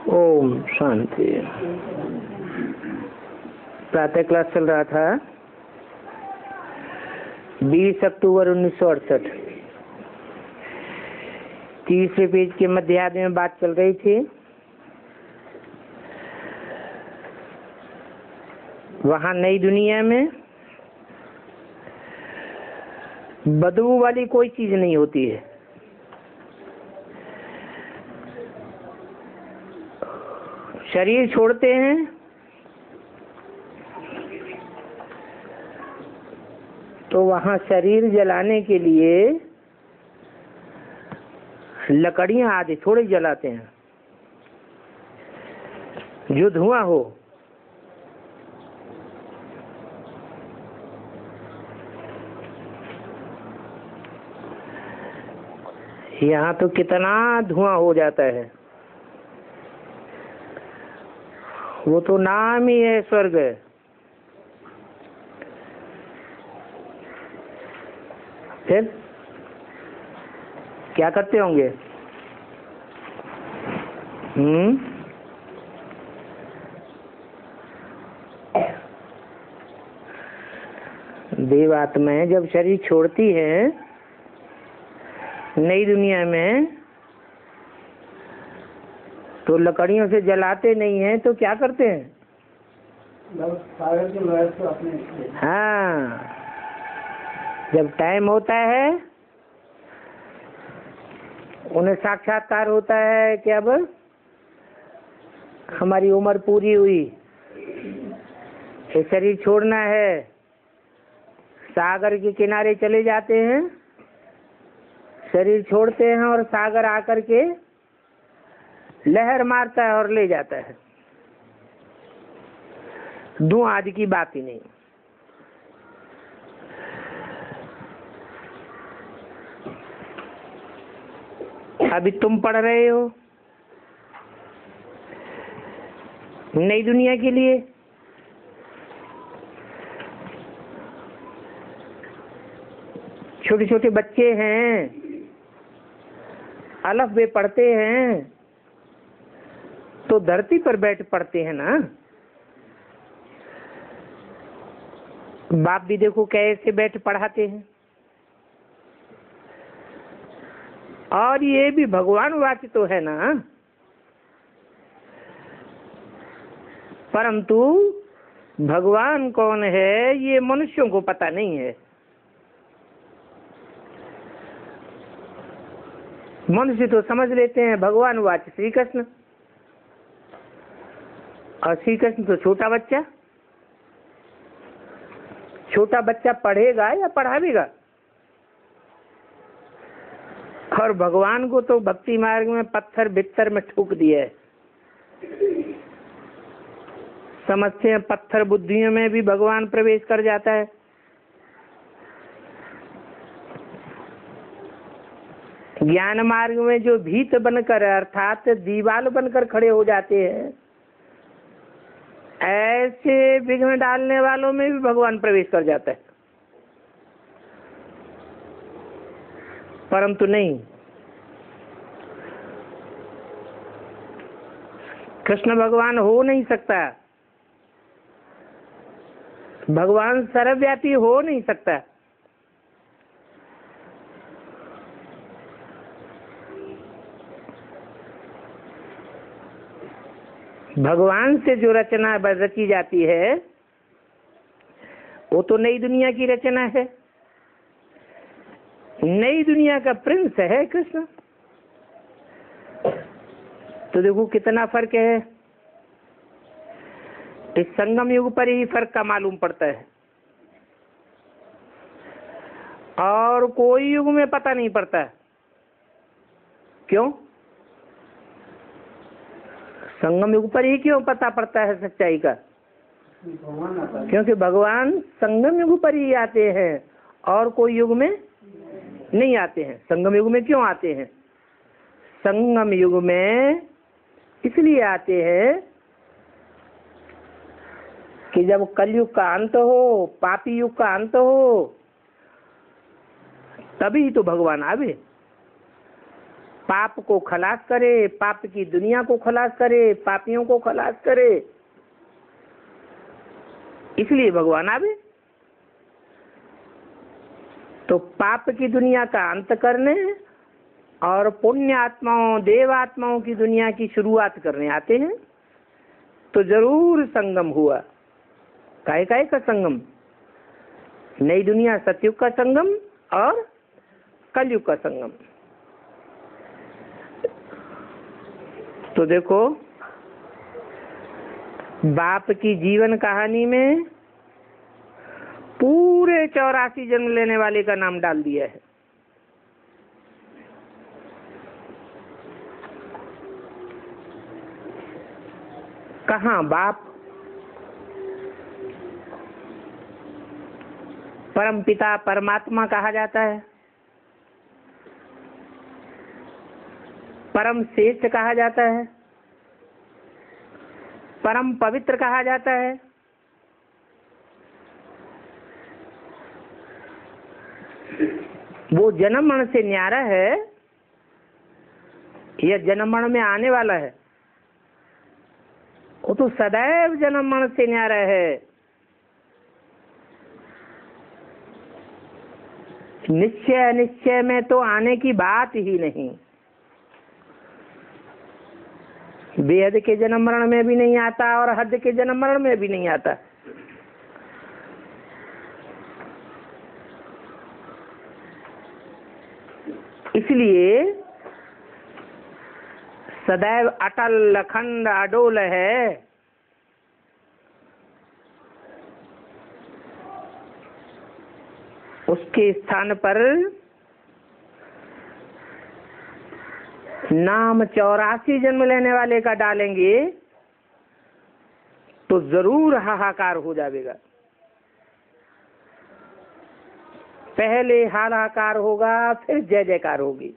ओम शांति। प्रातः क्लास चल रहा था 20 अक्टूबर 1968। तीसरे पेज के मध्यार्ध में बात चल रही थी। वहां नई दुनिया में बदबू वाली कोई चीज नहीं होती है। शरीर छोड़ते हैं तो वहां शरीर जलाने के लिए लकड़ियां आदि थोड़े जलाते हैं, जो धुआं हो। यहाँ तो कितना धुआं हो जाता है। वो तो नाम ही है स्वर्ग। फिर क्या करते होंगे? देवात्माएं जब शरीर छोड़ती है नई दुनिया में तो लकड़ियों से जलाते नहीं हैं, तो क्या करते हैं? हाँ, जब टाइम होता है उन्हें साक्षात्कार होता है कि अब हमारी उम्र पूरी हुई, ये शरीर छोड़ना है। सागर के किनारे चले जाते हैं, शरीर छोड़ते हैं और सागर आकर के लहर मारता है और ले जाता है। धुआं आदि की बात ही नहीं। अभी तुम पढ़ रहे हो नई दुनिया के लिए। छोटे छोटे बच्चे हैं, अलफ बे पढ़ते हैं, तो धरती पर बैठ पढ़ते हैं ना। बाप भी देखो कैसे बैठ पढ़ाते हैं। और ये भी भगवान वाक्य तो है ना, परंतु भगवान कौन है ये मनुष्यों को पता नहीं है। मनुष्य तो समझ लेते हैं भगवान वाक्य श्री कृष्ण, और श्री कृष्ण तो छोटा बच्चा। छोटा बच्चा पढ़ेगा या पढ़ावेगा? और भगवान को तो भक्ति मार्ग में पत्थर बित्तर में ठोक दिया है। समझते हैं पत्थर बुद्धियों में भी भगवान प्रवेश कर जाता है। ज्ञान मार्ग में जो भीत बनकर अर्थात दीवाल बनकर खड़े हो जाते हैं, ऐसे विघ्न डालने वालों में भी भगवान प्रवेश कर जाता है। परंतु नहीं, कृष्ण भगवान हो नहीं सकता, भगवान सर्वव्यापी हो नहीं सकता। भगवान से जो रचना रची जाती है वो तो नई दुनिया की रचना है। नई दुनिया का प्रिंस है कृष्ण। तो देखो कितना फर्क है। इस संगम युग पर ही फर्क का मालूम पड़ता है, और कोई युग में पता नहीं पड़ता। क्यों? संगम युग पर ही क्यों पता पड़ता है सच्चाई का? क्योंकि भगवान संगम युग पर ही आते हैं और कोई युग में नहीं आते हैं। संगम युग में क्यों आते हैं? संगम युग में इसलिए आते हैं कि जब कलयुग का अंत हो, पापी युग का अंत हो, तभी तो भगवान आवे। पाप को खलास करे, पाप की दुनिया को खलास करे, पापियों को खलास करे। इसलिए भगवान आवे। तो पाप की दुनिया का अंत करने और पुण्य आत्माओं, देव आत्माओं की दुनिया की शुरुआत करने आते हैं। तो जरूर संगम हुआ। काहे काहे का संगम? नई दुनिया सतयुग का संगम और कलयुग का संगम। तो देखो, बाप की जीवन कहानी में पूरे 84 जन्म लेने वाले का नाम डाल दिया है। कहाँ बाप? परम पिता परमात्मा कहा जाता है, परम श्रेष्ठ कहा जाता है, परम पवित्र कहा जाता है। वो जन्म मरण से न्यारा है या जन्म मरण में आने वाला है? वो तो सदैव जन्म मरण से न्यारा है। निश्चय अनिश्चय में तो आने की बात ही नहीं। बेहद के जन्म मरण में भी नहीं आता और हद के जन्म मरण में भी नहीं आता। इसलिए सदैव अटल अखंड अडोल है। उसके स्थान पर नाम 84 जन्म लेने वाले का डालेंगे तो जरूर हाहाकार हो जाएगा। पहले हाहाकार होगा, फिर जय जयकार होगी।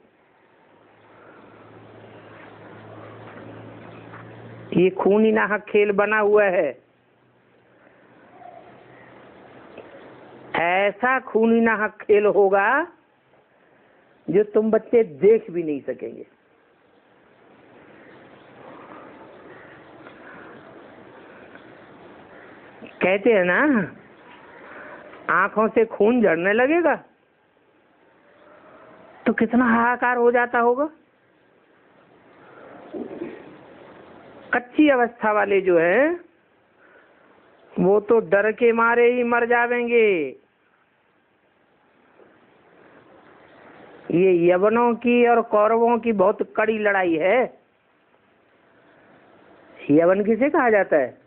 ये खूनी नाहक खेल बना हुआ है। ऐसा खूनी नाहक खेल होगा जो तुम बच्चे देख भी नहीं सकेंगे। कहते हैं ना, आंखों से खून झड़ने लगेगा तो कितना हाहाकार हो जाता होगा। कच्ची अवस्था वाले जो है वो तो डर के मारे ही मर जावेंगे। ये यवनों की और कौरवों की बहुत कड़ी लड़ाई है। यवन किसे कहा जाता है?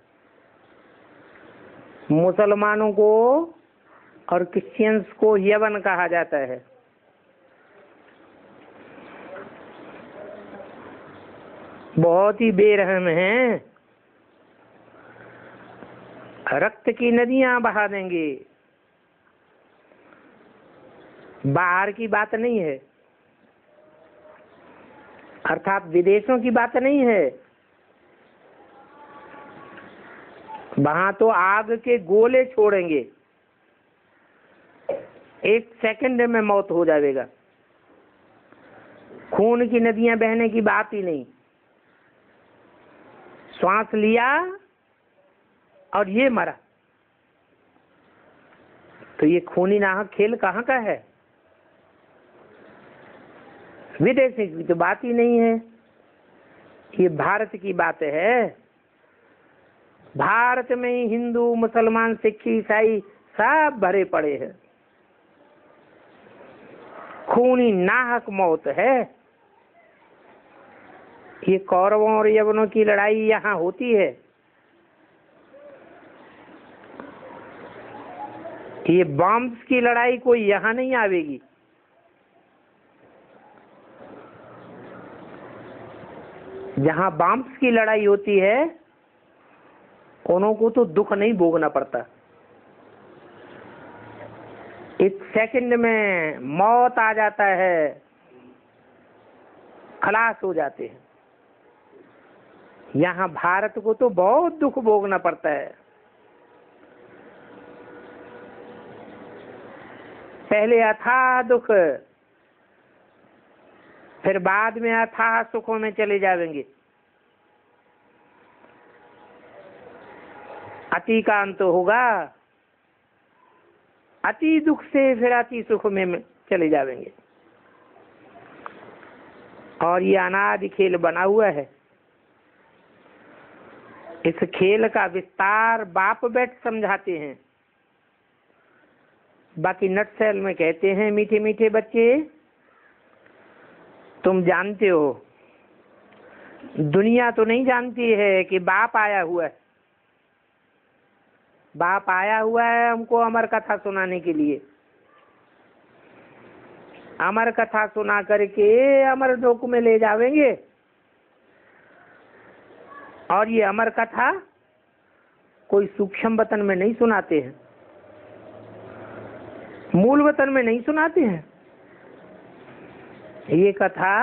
मुसलमानों को और क्रिश्चियंस को यवन कहा जाता है। बहुत ही बेरहम हैं। रक्त की नदियां बहा देंगे। बाहर की बात नहीं है, अर्थात विदेशों की बात नहीं है। वहां तो आग के गोले छोड़ेंगे, 1 सेकंड में मौत हो जाएगा। खून की नदियां बहने की बात ही नहीं। श्वास लिया और ये मरा। तो ये खूनी नाहक खेल कहाँ का है? विदेशी की तो बात ही नहीं है। ये भारत की बात है। भारत में ही हिंदू, मुसलमान, सिख, ईसाई सब भरे पड़े हैं। खूनी नाहक मौत है। ये कौरवों और यवनों की लड़ाई यहाँ होती है। ये बॉम्ब्स की लड़ाई कोई यहाँ नहीं आवेगी। जहाँ बॉम्ब्स की लड़ाई होती है उन्हों को तो दुख नहीं भोगना पड़ता। 1 सेकंड में मौत आ जाता है, खलास हो जाते हैं। यहाँ भारत को तो बहुत दुख भोगना पड़ता है। पहले अथाह दुख, फिर बाद में अथाह सुखों में चले जाएंगे। अति का अंत होगा, अति दुख से फिर अति सुख में चले जाएंगे। और ये अनादि खेल बना हुआ है। इस खेल का विस्तार बाप बैठ समझाते हैं। बाकी नटशेल में कहते हैं, मीठे मीठे बच्चे तुम जानते हो, दुनिया तो नहीं जानती है कि बाप आया हुआ है। बाप आया हुआ है हमको अमर कथा सुनाने के लिए। अमर कथा सुना करके अमर लोक में ले जावेंगे। और ये अमर कथा कोई सूक्ष्म वतन में नहीं सुनाते हैं, मूल वतन में नहीं सुनाते हैं। ये कथा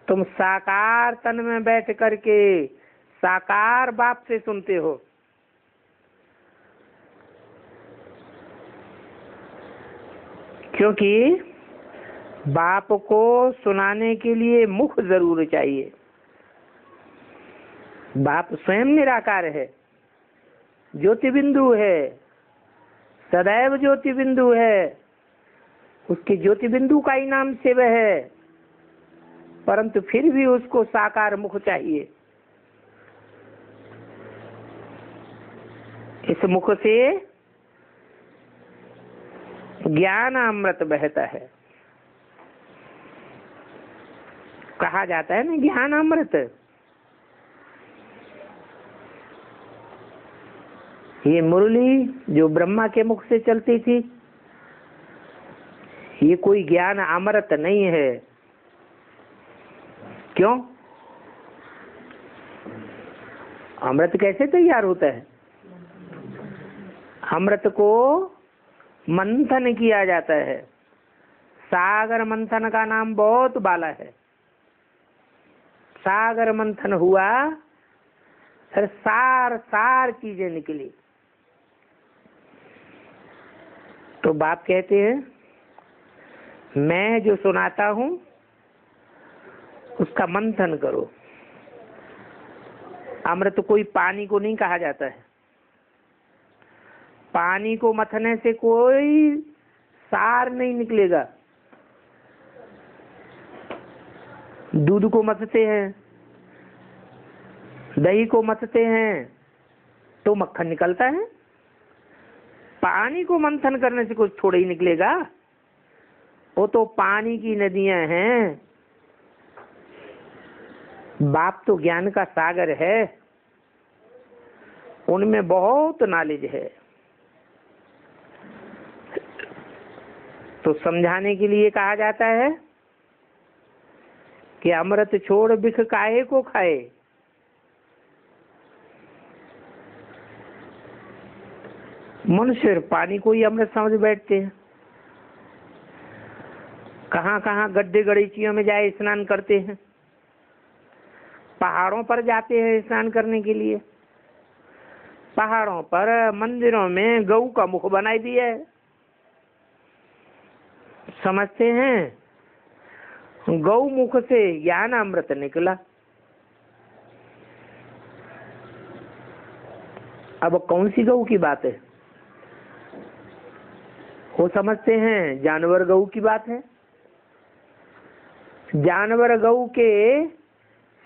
तुम साकार तन में बैठ करके साकार बाप से सुनते हो। क्योंकि बाप को सुनाने के लिए मुख जरूर चाहिए। बाप स्वयं निराकार है, ज्योति बिंदु है, सदैव ज्योति बिंदु है। उसके ज्योति बिंदु का ही नाम शिव है, परंतु फिर भी उसको साकार मुख चाहिए। इस मुख से ज्ञान अमृत बहता है। कहा जाता है ना ज्ञान अमृत। ये मुरली जो ब्रह्मा के मुख से चलती थी, ये कोई ज्ञान अमृत नहीं है। क्यों? अमृत कैसे तैयार होता है? अमृत को मंथन किया जाता है। सागर मंथन का नाम बहुत बाला है। सागर मंथन हुआ, फिर सार सार चीजें निकली। तो बाप कहते हैं, मैं जो सुनाता हूं उसका मंथन करो। अमृत कोई पानी को नहीं कहा जाता है। पानी को मथने से कोई सार नहीं निकलेगा। दूध को मथते हैं, दही को मथते हैं तो मक्खन निकलता है। पानी को मंथन करने से कुछ थोड़ा ही निकलेगा। वो तो पानी की नदियां हैं। बाप तो ज्ञान का सागर है, उनमें बहुत नॉलेज है। तो समझाने के लिए कहा जाता है कि अमृत छोड़ बिख काहे को खाए। मनुष्य पानी को ही अमृत समझ बैठते हैं। कहाँ कहाँ गड्ढे गड़ीचियों में जाए स्नान करते हैं। पहाड़ों पर जाते हैं स्नान करने के लिए। पहाड़ों पर मंदिरों में गऊ का मुख बनाई दिया है। समझते हैं गौ मुख से ज्ञान अमृत निकला। अब कौन सी गऊ की बात है? वो समझते हैं जानवर गऊ की बात है। जानवर गऊ के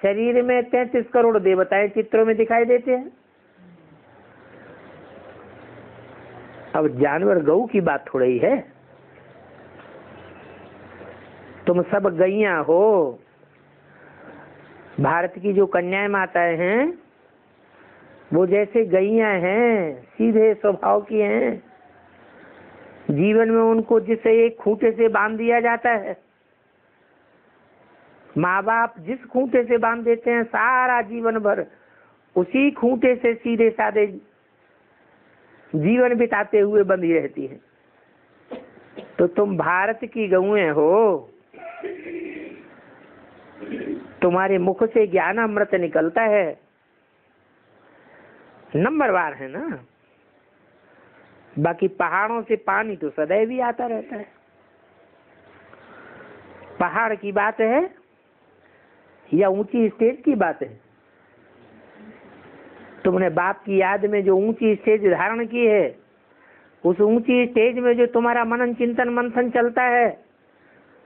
शरीर में 33 करोड़ देवताएं चित्रों में दिखाई देते हैं। अब जानवर गऊ की बात थोड़ी ही है। तुम सब गैया हो। भारत की जो कन्याएं माताएं हैं वो जैसे गैया हैं, सीधे स्वभाव की हैं। जीवन में उनको जिसे एक खूंटे से बांध दिया जाता है, माँ बाप जिस खूंटे से बांध देते हैं सारा जीवन भर उसी खूंटे से सीधे साधे जीवन बिताते हुए बंधी रहती है। तो तुम भारत की गऊएं हो। तुम्हारे मुख से ज्ञान अमृत निकलता है। नंबरवार है ना। बाकी पहाड़ों से पानी तो सदैव ही आता रहता है। पहाड़ की बात है या ऊंची स्टेज की बात है? तुमने बाप की याद में जो ऊंची स्टेज धारण की है, उस ऊंची स्टेज में जो तुम्हारा मनन चिंतन मंथन चलता है,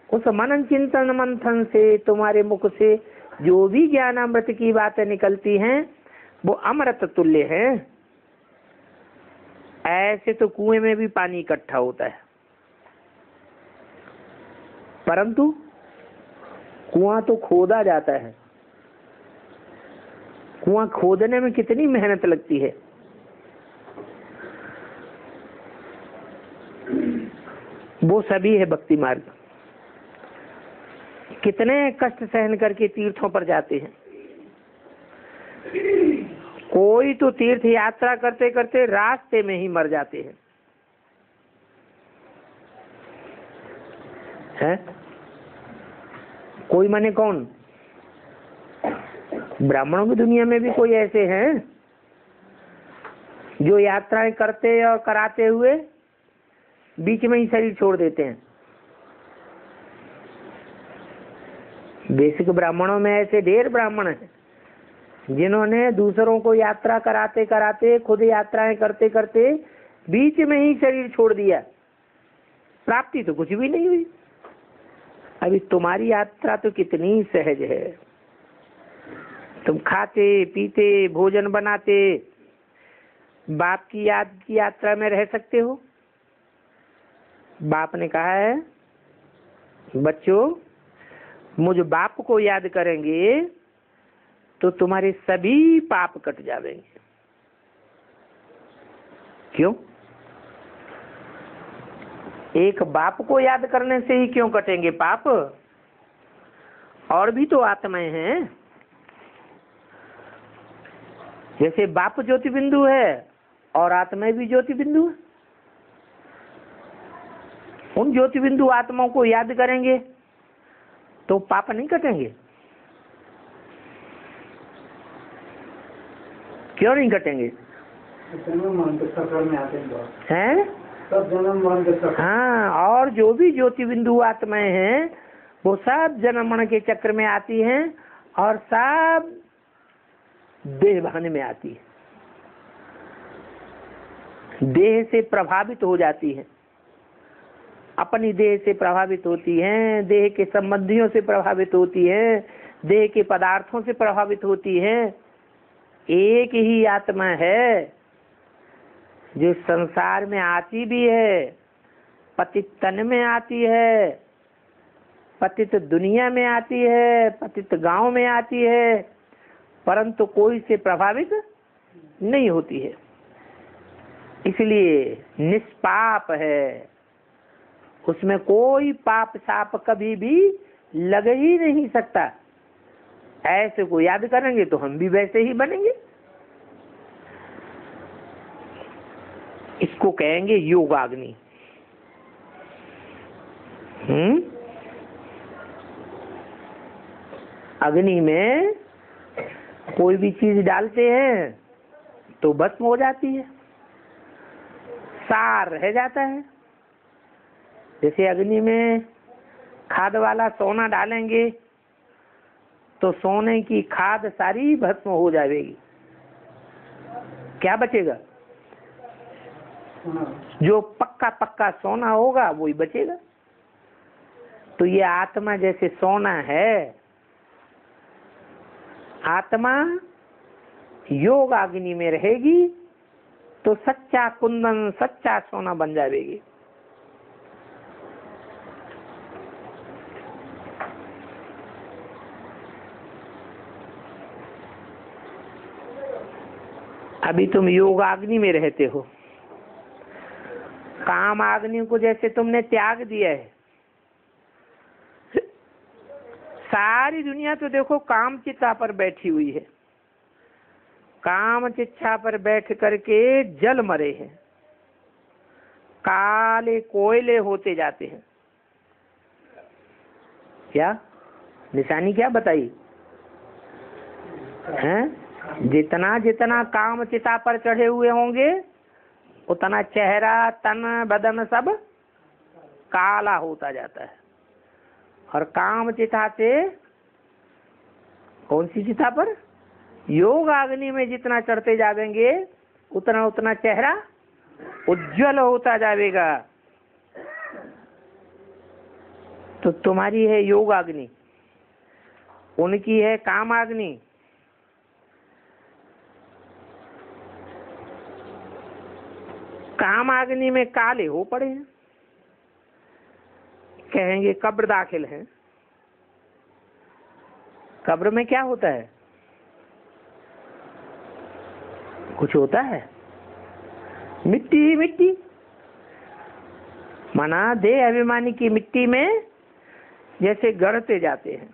उस मनन चिंतन मंथन से तुम्हारे मुख से जो भी ज्ञान अमृत की बातें निकलती हैं वो अमृत तुल्य है। ऐसे तो कुएं में भी पानी इकट्ठा होता है, परंतु कुआं तो खोदा जाता है। कुआं खोदने में कितनी मेहनत लगती है। वो सभी है भक्ति मार्ग। कितने कष्ट सहन करके तीर्थों पर जाते हैं। कोई तो तीर्थ यात्रा करते करते रास्ते में ही मर जाते हैं, है? कोई माने कौन? ब्राह्मणों की दुनिया में भी कोई ऐसे हैं जो यात्राएं करते और कराते हुए बीच में ही शरीर छोड़ देते हैं। बेसिक ब्राह्मणों में ऐसे ढेर ब्राह्मण हैं जिन्होंने दूसरों को यात्रा कराते कराते, खुद यात्राएं करते करते बीच में ही शरीर छोड़ दिया। प्राप्ति तो कुछ भी नहीं हुई। अभी तुम्हारी यात्रा तो कितनी सहज है। तुम खाते पीते भोजन बनाते बाप की याद की यात्रा में रह सकते हो। बाप ने कहा है, बच्चों मुझ बाप को याद करेंगे तो तुम्हारे सभी पाप कट जाएंगे। क्यों? एक बाप को याद करने से ही क्यों कटेंगे पाप? और भी तो आत्माएं हैं। जैसे बाप ज्योति बिंदु है और आत्माएं भी ज्योति बिंदु है। उन ज्योति बिंदु आत्माओं को याद करेंगे तो पाप नहीं कटेंगे। क्यों नहीं कटेंगे? हैं? हाँ, और जो भी ज्योति बिंदु आत्माएं हैं वो सब जन्म मरण के चक्र में आती हैं और सब देह भान में आती है, देह से प्रभावित हो जाती है, अपनी देह से प्रभावित होती हैं, देह के संबंधियों से प्रभावित होती है, देह के पदार्थों से प्रभावित होती है। एक ही आत्मा है जो संसार में आती भी है, पतित तन में आती है, पतित दुनिया में आती है, पतित गांव में आती है, परंतु कोई से प्रभावित नहीं होती है। इसलिए निष्पाप है, उसमें कोई पाप साप कभी भी लग ही नहीं सकता। ऐसे को याद करेंगे तो हम भी वैसे ही बनेंगे। इसको कहेंगे योगाग्नि। अग्नि में कोई भी चीज डालते हैं तो भस्म हो जाती है, सार रह जाता है। जैसे अग्नि में खाद वाला सोना डालेंगे तो सोने की खाद सारी भस्म हो जाएगी, क्या बचेगा? जो पक्का पक्का सोना होगा वही बचेगा। तो ये आत्मा जैसे सोना है, आत्मा योग अग्नि में रहेगी तो सच्चा कुंदन सच्चा सोना बन जाएगी। अभी तुम योग अग्नि में रहते हो, काम अग्नि को जैसे तुमने त्याग दिया है। सारी दुनिया तो देखो काम चिता पर बैठी हुई है, काम चिच्छा पर बैठ करके जल मरे हैं, काले कोयले होते जाते हैं। क्या निशानी क्या बताई हैं? जितना जितना काम चिता पर चढ़े हुए होंगे उतना चेहरा तन बदन सब काला होता जाता है। और काम चिता से कौन सी चिता पर? योग अग्नि में जितना चढ़ते जाएंगे उतना उतना चेहरा उज्जवल होता जाएगा। तो तुम्हारी है योग अग्नि, उनकी है काम अग्नि। काम अग्नि में काले हो पड़े हैं, कहेंगे कब्र दाखिल है। कब्र में क्या होता है? कुछ होता है? मिट्टी ही मिट्टी। माना देह अभिमानी की मिट्टी में जैसे गढ़ते जाते हैं,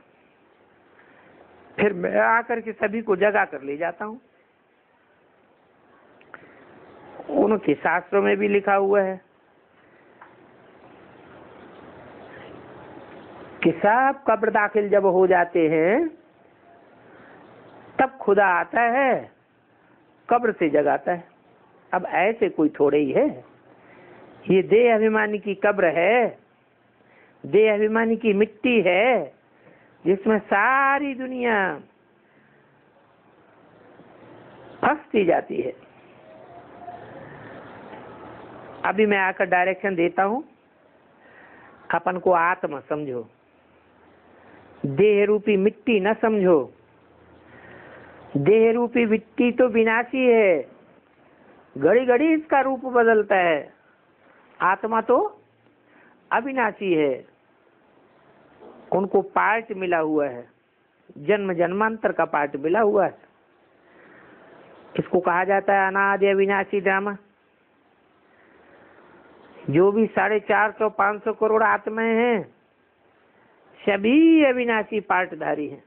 फिर मैं आकर के सभी को जगा कर ले जाता हूं। उनके शास्त्रों में भी लिखा हुआ है कि सब कब्र दाखिल जब हो जाते हैं तब खुदा आता है, कब्र से जगाता है। अब ऐसे कोई थोड़े ही है, ये देह अभिमानी की कब्र है, देह अभिमानी की मिट्टी है, जिसमें सारी दुनिया फंसती जाती है। अभी मैं आकर डायरेक्शन देता हूं, अपन को आत्मा समझो, देह रूपी मिट्टी न समझो। देह रूपी मिट्टी तो विनाशी है, घड़ी घड़ी इसका रूप बदलता है। आत्मा तो अविनाशी है, उनको पार्ट मिला हुआ है, जन्म जन्मांतर का पार्ट मिला हुआ है। इसको कहा जाता है अनादि अविनाशी ड्रामा। जो भी 450-500 करोड़ आत्माएं हैं, सभी अविनाशी पार्टधारी हैं,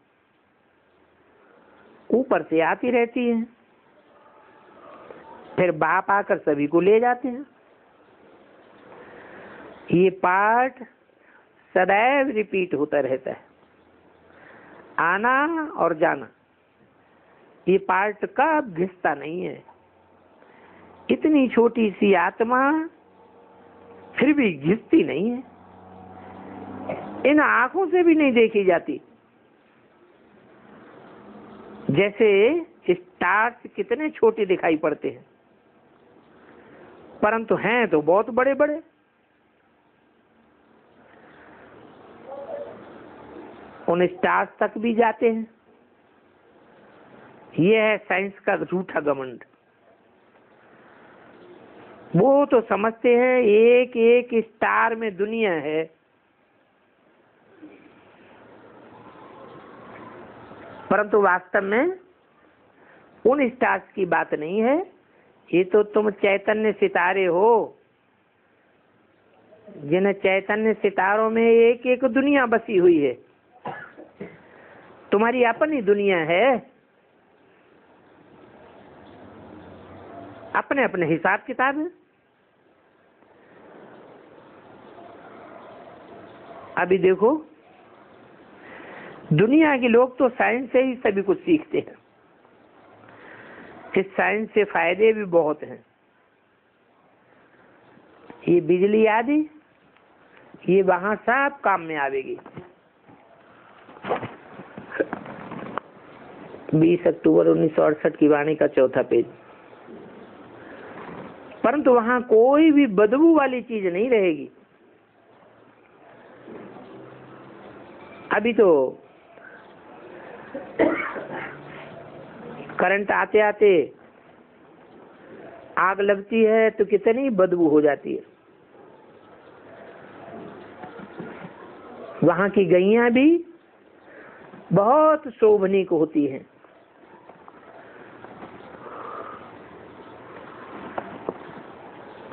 ऊपर से आती रहती हैं, फिर बाप आकर सभी को ले जाते हैं। ये पार्ट सदैव रिपीट होता रहता है, आना और जाना। ये पार्ट कब घिसता नहीं है। इतनी छोटी सी आत्मा फिर भी घिसती नहीं है, इन आंखों से भी नहीं देखी जाती। जैसे स्टार्स कितने छोटे दिखाई पड़ते हैं, परंतु हैं तो बहुत बड़े बड़े। उन स्टार्स तक भी जाते हैं। यह है साइंस का झूठा घमंड। वो तो समझते हैं एक एक स्टार में दुनिया है, परंतु वास्तव में उन स्टार्स की बात नहीं है। ये तो तुम चैतन्य सितारे हो, जिन चैतन्य सितारों में एक एक दुनिया बसी हुई है। तुम्हारी अपनी दुनिया है, अपने अपने हिसाब किताब है। अभी देखो, दुनिया के लोग तो साइंस से ही सभी कुछ सीखते हैं। इस साइंस से फायदे भी बहुत हैं। ये बिजली आदि ये वहां सब काम में आवेगी। 20 अक्टूबर 1968 की वाणी का 4था पेज। परंतु वहां कोई भी बदबू वाली चीज नहीं रहेगी। अभी तो करंट आते आते आग लगती है तो कितनी बदबू हो जाती है। वहां की गैया भी बहुत शोभनीक होती हैं।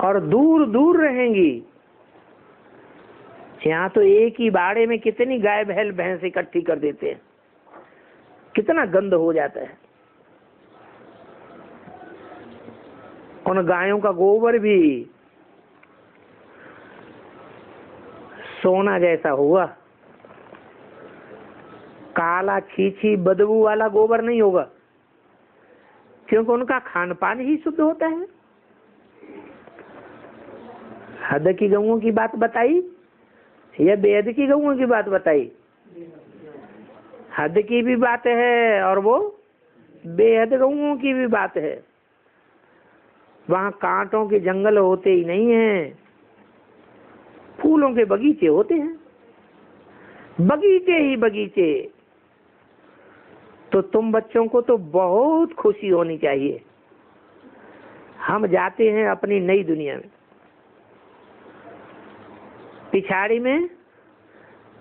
और दूर दूर रहेंगी। यहाँ तो एक ही बाड़े में कितनी गाय बैल भैंस इकट्ठी कर देते हैं, कितना गंद हो जाता है। उन गायों का गोबर भी सोना जैसा होगा, काला छीछी बदबू वाला गोबर नहीं होगा, क्योंकि उनका खान पान ही शुद्ध होता है। हद की गऊओं की बात बताई यह बेहद की गऊओं की बात बताई, हद की भी बात है और वो बेहद गऊओं की भी बात है। वहाँ कांटों के जंगल होते ही नहीं हैं, फूलों के बगीचे होते हैं, बगीचे ही बगीचे। तो तुम बच्चों को तो बहुत खुशी होनी चाहिए, हम जाते हैं अपनी नई दुनिया में। पिछाड़ी में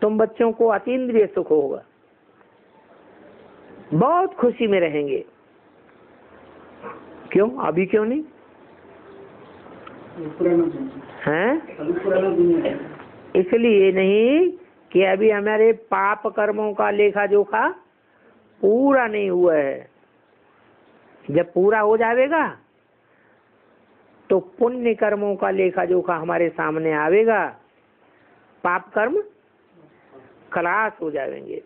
तुम बच्चों को अतीन्द्रिय सुख होगा, बहुत खुशी में रहेंगे। क्यों, अभी क्यों नहीं हैं? इसलिए नहीं कि अभी हमारे पाप कर्मों का लेखा जोखा पूरा नहीं हुआ है। जब पूरा हो जाएगा तो पुण्य कर्मों का लेखा जोखा हमारे सामने आवेगा, पाप कर्म खलास हो जाएंगे,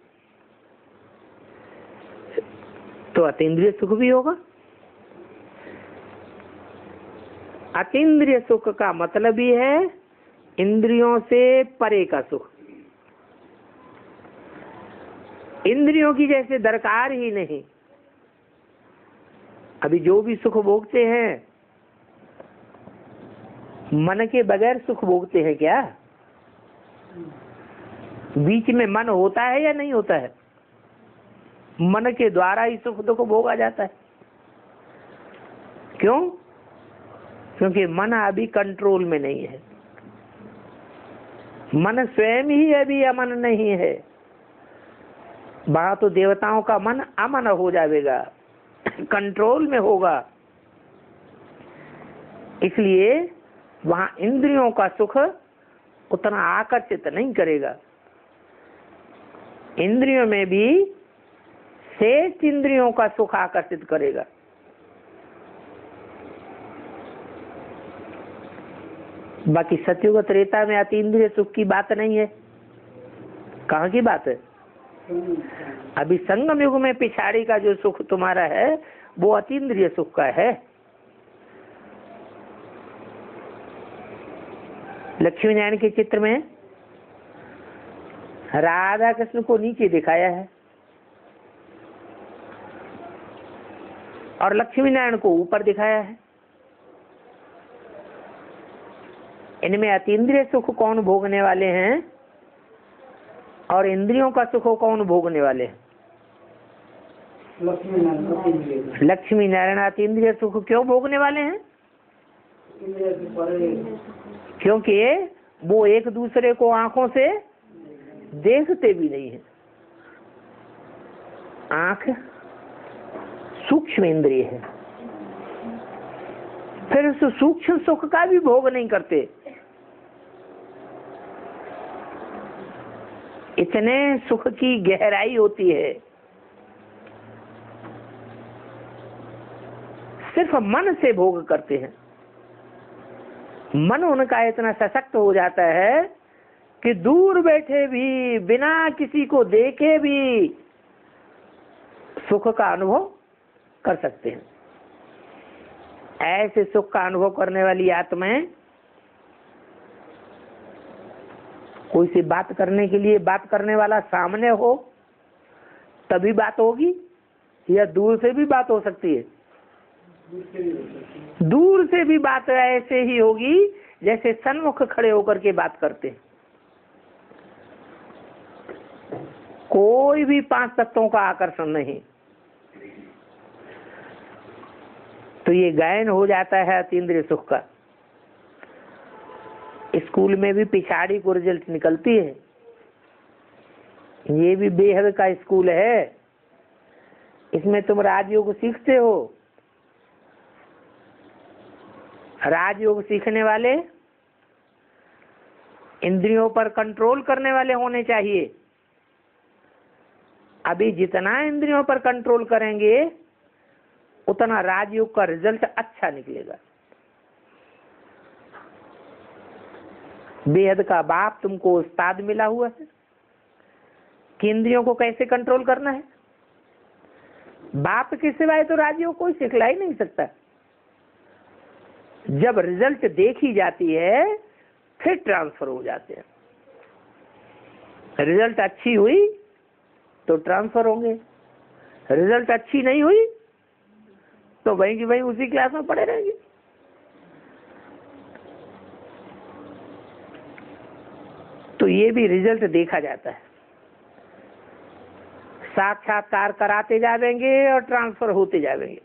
तो अतीन्द्रिय सुख भी होगा। अतीन्द्रिय सुख का मतलब ही है इंद्रियों से परे का सुख, इंद्रियों की जैसे दरकार ही नहीं। अभी जो भी सुख भोगते हैं मन के बगैर सुख भोगते हैं क्या? बीच में मन होता है या नहीं होता है? मन के द्वारा ही सुख दुख भोगा जाता है। क्यों? क्योंकि मन अभी कंट्रोल में नहीं है, मन स्वयं ही अभी अमन नहीं है। वहां तो देवताओं का मन अमन हो जाएगा, कंट्रोल में होगा। इसलिए वहां इंद्रियों का सुख उतना आकर्षित नहीं करेगा। इंद्रियों में भी शेष इंद्रियों का सुख आकर्षित करेगा। बाकी सतयुग त्रेता में अतीन्द्रिय सुख की बात नहीं है। कहाँ की बात है? अभी संगम युग में पिछाड़ी का जो सुख तुम्हारा है वो अतीन्द्रिय सुख का है। लक्ष्मी नारायण के चित्र में राधा कृष्ण को नीचे दिखाया है और लक्ष्मी नारायण को ऊपर दिखाया है। इनमें अतीन्द्रिय सुख कौन भोगने वाले हैं और इंद्रियों का सुख कौन भोगने वाले हैं? लक्ष्मी नारायण अतीन्द्रिय सुख क्यों भोगने वाले हैं? क्योंकि वो एक दूसरे को आंखों से देखते भी नहीं है। आंख सूक्ष्म इंद्रिय है, फिर उस सूक्ष्म सुख का भी भोग नहीं करते। इतने सुख की गहराई होती है, सिर्फ मन से भोग करते हैं। मन उनका इतना सशक्त हो जाता है कि दूर बैठे भी बिना किसी को देखे भी सुख का अनुभव कर सकते हैं। ऐसे सुख का अनुभव करने वाली आत्माएं कोई से बात करने के लिए बात करने वाला सामने हो तभी बात होगी, या दूर से भी बात हो सकती है? दूर से भी बात ऐसे ही होगी जैसे सन्मुख खड़े होकर के बात करते हैं। कोई भी पांच तत्वों का आकर्षण नहीं, तो ये गायन हो जाता है अतीन्द्रिय सुख का। स्कूल में भी पिछाड़ी को रिजल्ट निकलती है। ये भी बेहद का स्कूल है, इसमें तुम राजयोग सीखते हो। राजयोग सीखने वाले इंद्रियों पर कंट्रोल करने वाले होने चाहिए। अभी जितना इंद्रियों पर कंट्रोल करेंगे उतना राजयोग का रिजल्ट अच्छा निकलेगा। बेहद का बाप तुमको उस्ताद मिला हुआ है कि इंद्रियों को कैसे कंट्रोल करना है। बाप के सिवाय तो राजयोग कोई सिखला ही नहीं सकता। जब रिजल्ट देखी जाती है फिर ट्रांसफर हो जाते हैं। रिजल्ट अच्छी हुई तो ट्रांसफर होंगे, रिजल्ट अच्छी नहीं हुई तो वहीं की वहीं उसी क्लास में पड़े रहेंगे। तो ये भी रिजल्ट देखा जाता है। साक्षात्कार कराते जाएंगे और ट्रांसफर होते जाएंगे।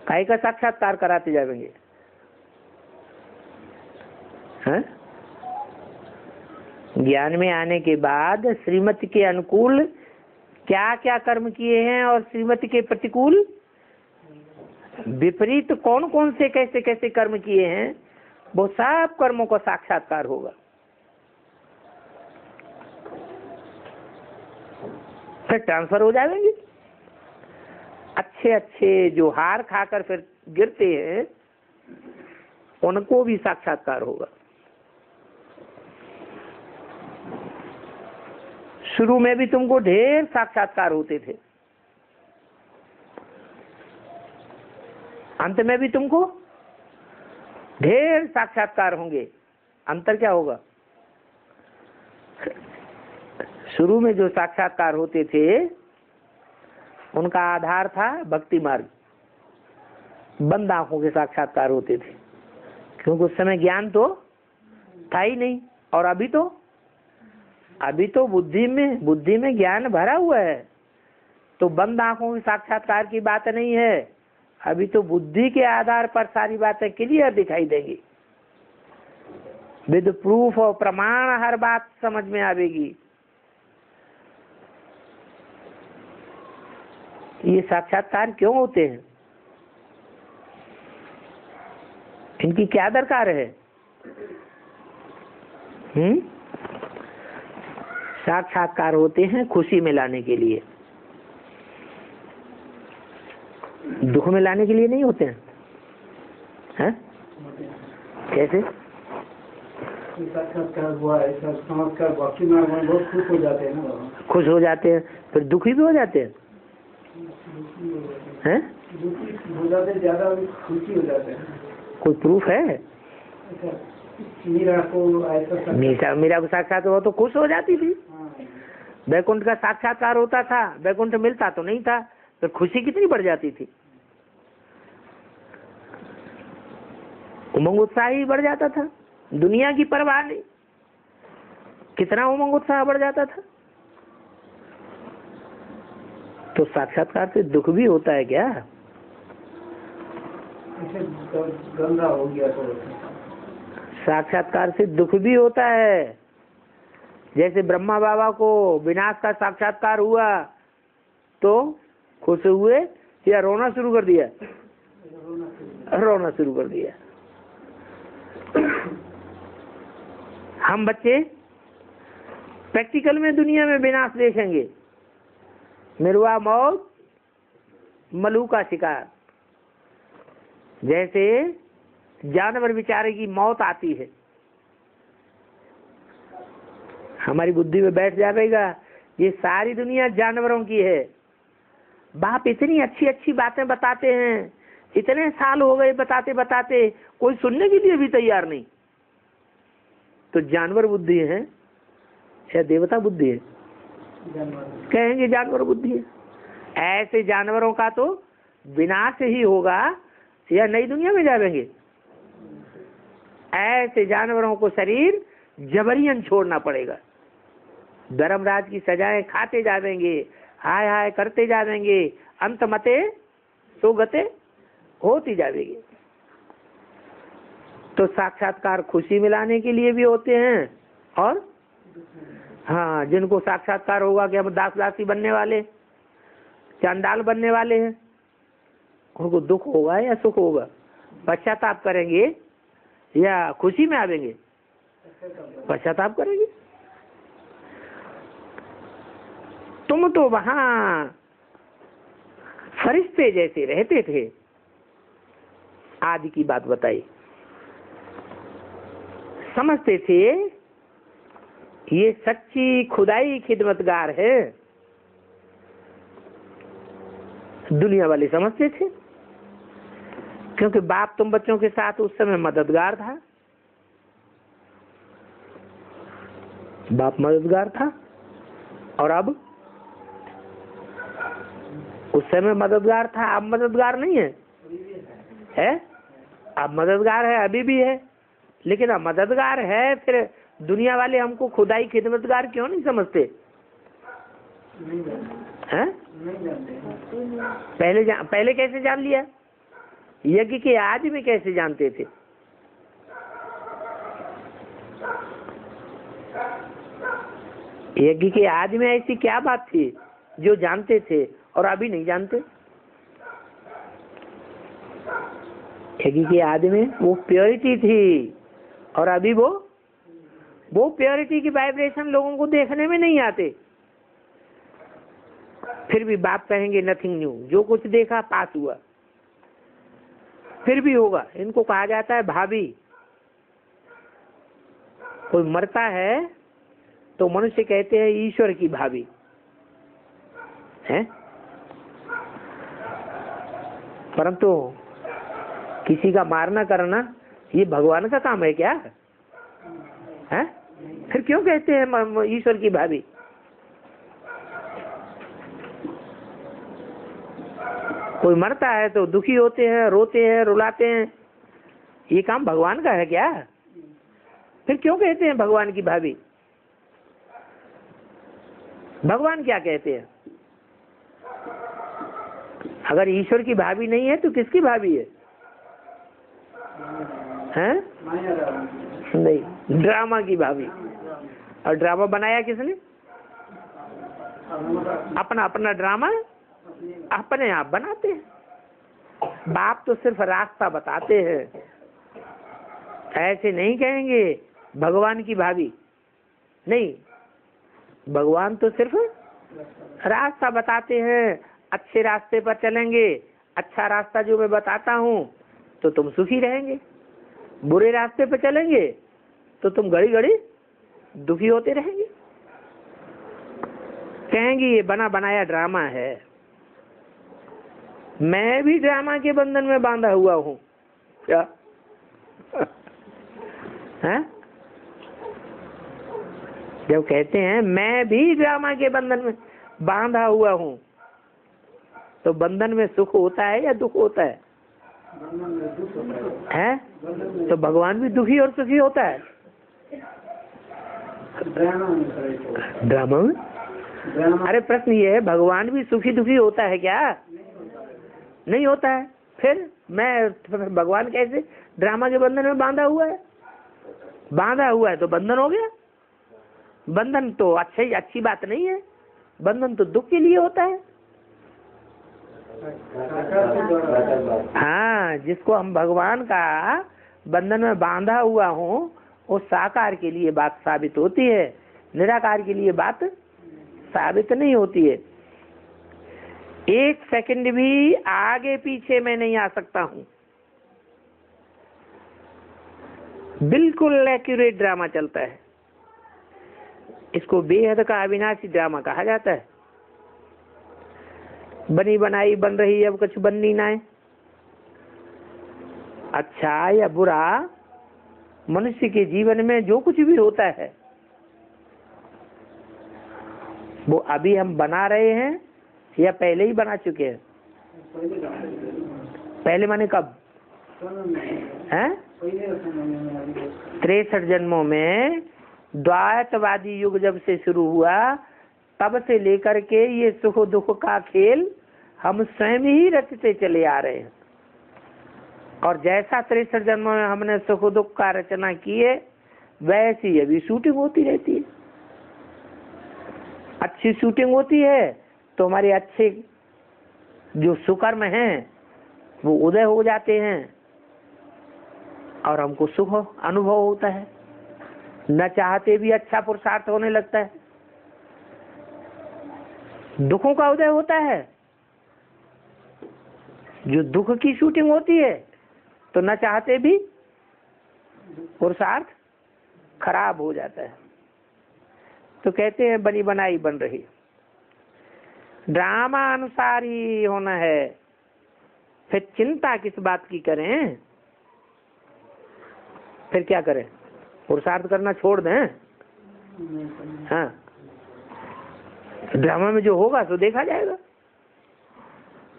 काहे का साक्षात्कार कराते जाएंगे? हैं? ज्ञान में आने के बाद श्रीमती के अनुकूल क्या क्या कर्म किए हैं और श्रीमती के प्रतिकूल विपरीत कौन कौन से कैसे कैसे कर्म किए हैं, वो सब कर्मों का साक्षात्कार होगा। फिर ट्रांसफर हो जाएंगे। अच्छे अच्छे जो हार खाकर फिर गिरते हैं उनको भी साक्षात्कार होगा। शुरू में भी तुमको ढेर साक्षात्कार होते थे, अंत में भी तुमको ढेर साक्षात्कार होंगे। अंतर क्या होगा? शुरू में जो साक्षात्कार होते थे उनका आधार था भक्ति मार्ग, बंद आंखों के साक्षात्कार होते थे, क्योंकि उस समय ज्ञान तो था ही नहीं। और अभी तो बुद्धि में ज्ञान भरा हुआ है, तो बंद आंखों के साक्षात्कार की बात नहीं है। अभी तो बुद्धि के आधार पर सारी बातें क्लियर दिखाई देंगी, विद प्रूफ और प्रमाण हर बात समझ में आवेगी। ये साक्षात्कार क्यों होते हैं? इनकी क्या दरकार है? साक्षात्कार होते हैं खुशी में लाने के लिए, दुख में लाने के लिए नहीं होते हैं। कैसे? साक्षात्कार हुआ ऐसा समझकर भक्ति मार्ग में बहुत खुश हो जाते हैं ना, खुश हो जाते हैं, फिर दुखी भी हो जाते हैं। दुखी हो जाते, ज्यादा खुशी हो जाते हैं। कोई प्रूफ है? मीरा को ऐसा मीरा को साक्षात हुआ तो खुश हो जाती थी। वैकुंठ का साक्षात्कार होता था, वैकुंठ मिलता तो नहीं था, तो खुशी कितनी बढ़ जाती थी, उमंग उत्साह ही बढ़ जाता था, दुनिया की परवाह नहीं, कितना उमंग उत्साह बढ़ जाता था। तो साक्षात्कार से दुख भी होता है क्या? गंदा हो गया तो साक्षात्कार से दुख भी होता है। जैसे ब्रह्मा बाबा को विनाश का साक्षात्कार हुआ तो खुश हुए या रोना शुरू कर दिया? रोना शुरू कर दिया। हम बच्चे प्रैक्टिकल में दुनिया में विनाश देखेंगे, निर्वाह मौत, मलू का शिकार। जैसे जानवर बेचारे की मौत आती है, हमारी बुद्धि में बैठ जाएगा ये सारी दुनिया जानवरों की है। बाप इतनी अच्छी अच्छी बातें बताते हैं, इतने साल हो गए बताते बताते, कोई सुनने के लिए भी तैयार नहीं। तो जानवर बुद्धि है या देवता बुद्धि है? कहेंगे जानवर बुद्धि है। ऐसे जानवरों का तो विनाश ही होगा या नई दुनिया में जाएंगे। ऐसे जानवरों को शरीर जबरियन छोड़ना पड़ेगा, धर्मराज की सजाएं खाते जाएंगे, हाय हाय करते जाएंगे, अंत मते सुगते होती जाएगी। तो साक्षात्कार खुशी मिलाने के लिए भी होते हैं, और हाँ, जिनको साक्षात्कार होगा कि हम दास दासी बनने वाले, चांडाल बनने वाले हैं, उनको दुख होगा या सुख होगा? पश्चाताप करेंगे या खुशी में आवेंगे? पश्चाताप करेंगे। तुम तो वहां फरिश्ते जैसे रहते थे। आदि की बात बताई, समझते थे ये सच्ची खुदाई खिदमतगार है। दुनिया वाले समझते थे, क्योंकि बाप तुम बच्चों के साथ उस समय मददगार था। बाप मददगार था, और अब उस समय मददगार था, अब मददगार नहीं है, है? अब मददगार है, अभी भी है, लेकिन अब मददगार है, फिर दुनिया वाले हमको खुदाई खिदमतगार क्यों नहीं समझते हैं? पहले कैसे जान लिया? यज्ञ के आज में कैसे जानते थे? यज्ञ के आज में ऐसी क्या बात थी जो जानते थे और अभी नहीं जानते? यज्ञ के आज में वो प्योरिटी थी, और अभी वो प्योरिटी की वाइब्रेशन लोगों को देखने में नहीं आते। फिर भी बाप कहेंगे नथिंग न्यू, जो कुछ देखा पास हुआ, फिर भी होगा। इनको कहा जाता है भाभी। कोई मरता है तो मनुष्य कहते हैं ईश्वर की भाभी है, परंतु किसी का मारना करना ये भगवान का काम है क्या है? फिर क्यों कहते हैं ईश्वर की भाभी? कोई मरता है तो दुखी होते हैं, रोते हैं, रुलाते हैं, ये काम भगवान का है क्या? फिर क्यों कहते हैं भगवान की भाभी? भगवान क्या कहते हैं? अगर ईश्वर की भाभी नहीं है तो किसकी भाभी है? हैं? नहीं, ड्रामा की भाभी। और ड्रामा बनाया किसने? अपना अपना ड्रामा अपने आप बनाते हैं। बाप तो सिर्फ रास्ता बताते हैं, ऐसे नहीं कहेंगे भगवान की भाभी। नहीं, भगवान तो सिर्फ रास्ता बताते हैं। अच्छे रास्ते पर चलेंगे, अच्छा रास्ता जो मैं बताता हूँ तो तुम सुखी रहेंगे। बुरे रास्ते पर चलेंगे तो तुम घड़ी घड़ी दुखी होते रहेंगे। कहेंगे ये बना बनाया ड्रामा है। मैं भी ड्रामा के बंधन में बांधा हुआ हूँ क्या? है? जब कहते हैं मैं भी ड्रामा के बंधन में बांधा हुआ हूँ, तो बंधन में सुख होता है या दुख होता है? हैं? तो भगवान भी दुखी और सुखी होता है ड्रामा में? अरे प्रश्न ये है, भगवान भी सुखी दुखी होता है क्या? नहीं होता है। फिर मैं भगवान कैसे ड्रामा के बंधन में बांधा हुआ है? बांधा हुआ है तो बंधन हो गया। बंधन तो अच्छी बात नहीं है, बंधन तो दुख के लिए होता है। हाँ, जिसको हम भगवान का बंधन में बांधा हुआ हूँ वो साकार के लिए बात साबित होती है, निराकार के लिए बात साबित नहीं होती है। एक सेकंड भी आगे पीछे मैं नहीं आ सकता हूँ। बिल्कुल एक्यूरेट ड्रामा चलता है। इसको बेहद का अविनाशी ड्रामा कहा जाता है। बनी बनाई बन रही, अब कुछ बननी ना है। अच्छा या बुरा मनुष्य के जीवन में जो कुछ भी होता है वो अभी हम बना रहे हैं या पहले ही बना चुके हैं? पहले माने कब? हैं? 63 जन्मों में द्वैतवादी युग जब से शुरू हुआ तब से लेकर के ये सुख दुख का खेल हम स्वयं ही रचते चले आ रहे हैं। और जैसा 63 जन्मों में हमने सुख दुख का रचना की है वैसी अभी शूटिंग होती रहती है। अच्छी शूटिंग होती है तो हमारे अच्छे जो सुकर्म हैं वो उदय हो जाते हैं और हमको सुख अनुभव होता है। न चाहते भी अच्छा पुरुषार्थ होने लगता है। दुखों का उदय होता है, जो दुख की शूटिंग होती है तो न चाहते भी पुरुषार्थ खराब हो जाता है। तो कहते हैं बनी बनाई बन रही, ड्रामा अनुसार ही होना है। फिर चिंता किस बात की करें? फिर क्या करें? पुरुषार्थ करना छोड़ दें? हाँ, ड्रामा में जो होगा तो देखा जाएगा।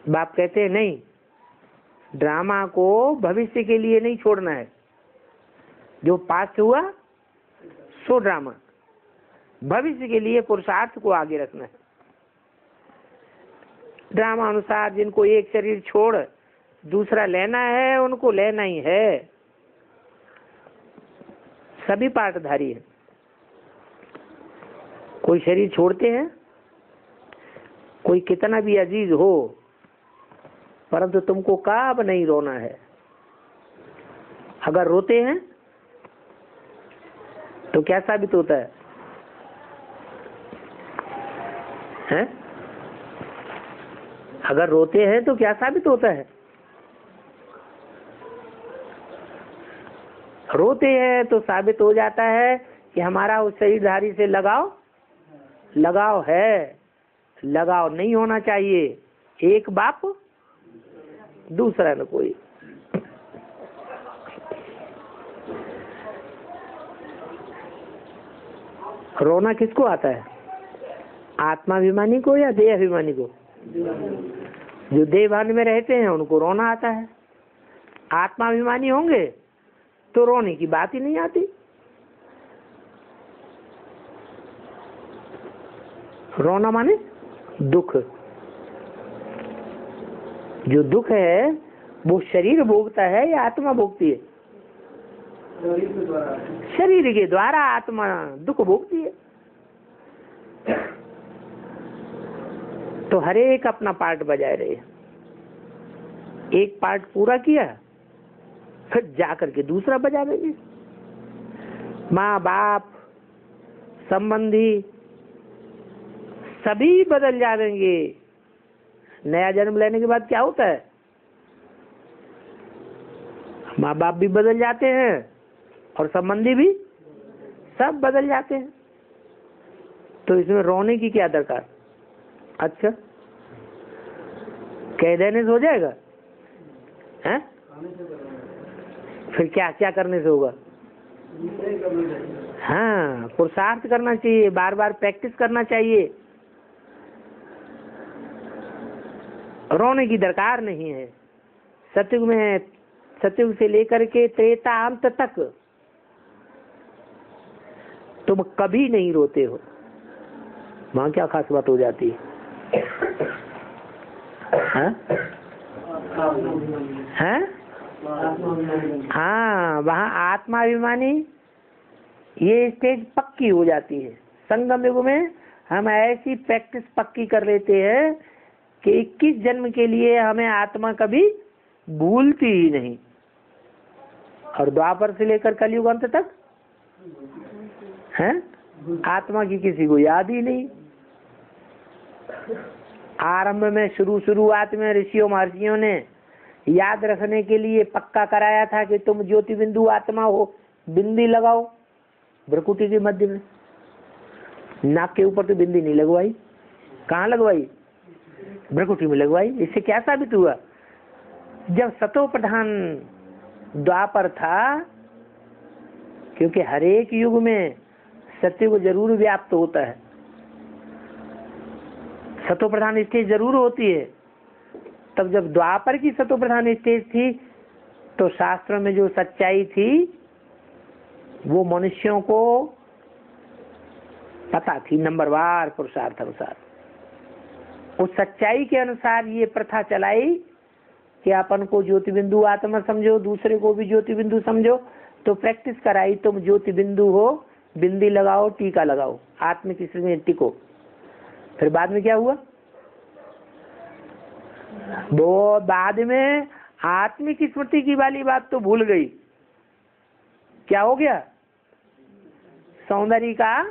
बाप कहते हैं नहीं, ड्रामा को भविष्य के लिए नहीं छोड़ना है, जो पास्ट हुआ सो ड्रामा, भविष्य के लिए पुरुषार्थ को आगे रखना है। ड्रामा अनुसार जिनको एक शरीर छोड़ दूसरा लेना है उनको लेना ही है, सभी पार्टधारी है। कोई शरीर छोड़ते हैं, कोई कितना भी अजीज हो, परंतु तुमको कब नहीं रोना है। अगर रोते हैं तो क्या साबित होता है? हैं? अगर रोते हैं तो क्या साबित होता है? रोते हैं तो साबित हो जाता है कि हमारा उस शरीरधारी से लगाव है। लगाव नहीं होना चाहिए, एक बाप दूसरा न कोई। रोना किसको आता है? आत्माभिमानी को या देह अभिमानी को? जो देहभान में रहते हैं उनको रोना आता है। आत्माभिमानी होंगे तो रोने की बात ही नहीं आती। रोना माने दुख। जो दुख है वो शरीर भोगता है या आत्मा भोगती है? शरीर के द्वारा आत्मा दुख भोगती है। तो हर एक अपना पार्ट बजाए रहे। एक पार्ट पूरा किया फिर जाकर के दूसरा बजा देंगे। माँ बाप संबंधी सभी बदल जाएंगे। नया जन्म लेने के बाद क्या होता है? माँ बाप भी बदल जाते हैं और संबंधी भी सब बदल जाते हैं। तो इसमें रोने की क्या दरकार? अच्छा, कह देने से हो जाएगा? हैं? फिर क्या क्या करने से होगा? हाँ, पुरुषार्थ करना चाहिए, बार बार प्रैक्टिस करना चाहिए। रोने की दरकार नहीं है। सतयुग में, सतयुग से लेकर के त्रेता अंत तक तुम कभी नहीं रोते हो। वहां क्या खास बात हो जाती है? हैं? हाँ, वहाँ आत्माभिमानी ये स्टेज पक्की हो जाती है। संगम युग में हम ऐसी प्रैक्टिस पक्की कर लेते हैं कि 21 जन्म के लिए हमें आत्मा कभी भूलती ही नहीं। और द्वापर से लेकर कलयुग अंत तक हैं, आत्मा की किसी को याद ही नहीं। आरंभ में शुरुआत में ऋषियों महर्षियों ने याद रखने के लिए पक्का कराया था कि तुम ज्योति बिंदु आत्मा हो, बिंदी लगाओ भ्रकुटी के मध्य में। नाक के ऊपर तो बिंदी नहीं लगवाई, कहाँ लगवाई? भ्रकुटी में लगवाई। इससे क्या साबित हुआ? जब सतो प्रधान द्वापर था, क्योंकि हर एक युग में सत्युग जरूर व्याप्त होता है, सतो प्रधान स्टेज जरूर होती है। तब जब द्वापर की सतो प्रधान स्टेज थी तो शास्त्रों में जो सच्चाई थी वो मनुष्यों को पता थी, नंबरवार पुरुषार्थ अनुसार। उस सच्चाई के अनुसार ये प्रथा चलाई कि अपन को ज्योति बिंदु आत्मा समझो, दूसरे को भी ज्योति बिंदु समझो। तो प्रैक्टिस कराई, तुम ज्योति बिंदु हो, बिंदी लगाओ, टीका लगाओ, आत्म की स्मृति में टिको। फिर बाद में क्या हुआ? वो बाद में आत्मिक स्मृति की वाली बात तो भूल गई। क्या हो गया? सौंदर्य का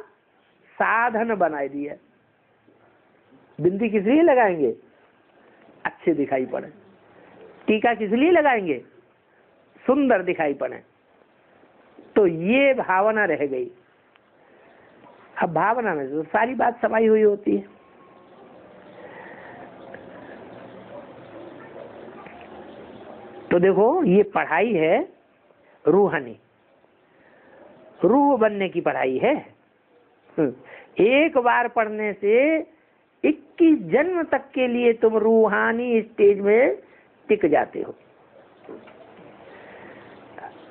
साधन बना दिया। बिंदी किस लिए लगाएंगे? अच्छे दिखाई पड़े। टीका किस लिए लगाएंगे? सुंदर दिखाई पड़े। तो ये भावना रह गई। अब भावना में तो सारी बात समाई हुई होती है। तो देखो, ये पढ़ाई है रूहानी, रूह बनने की पढ़ाई है। एक बार पढ़ने से 21 जन्म तक के लिए तुम रूहानी स्टेज में टिक जाते हो।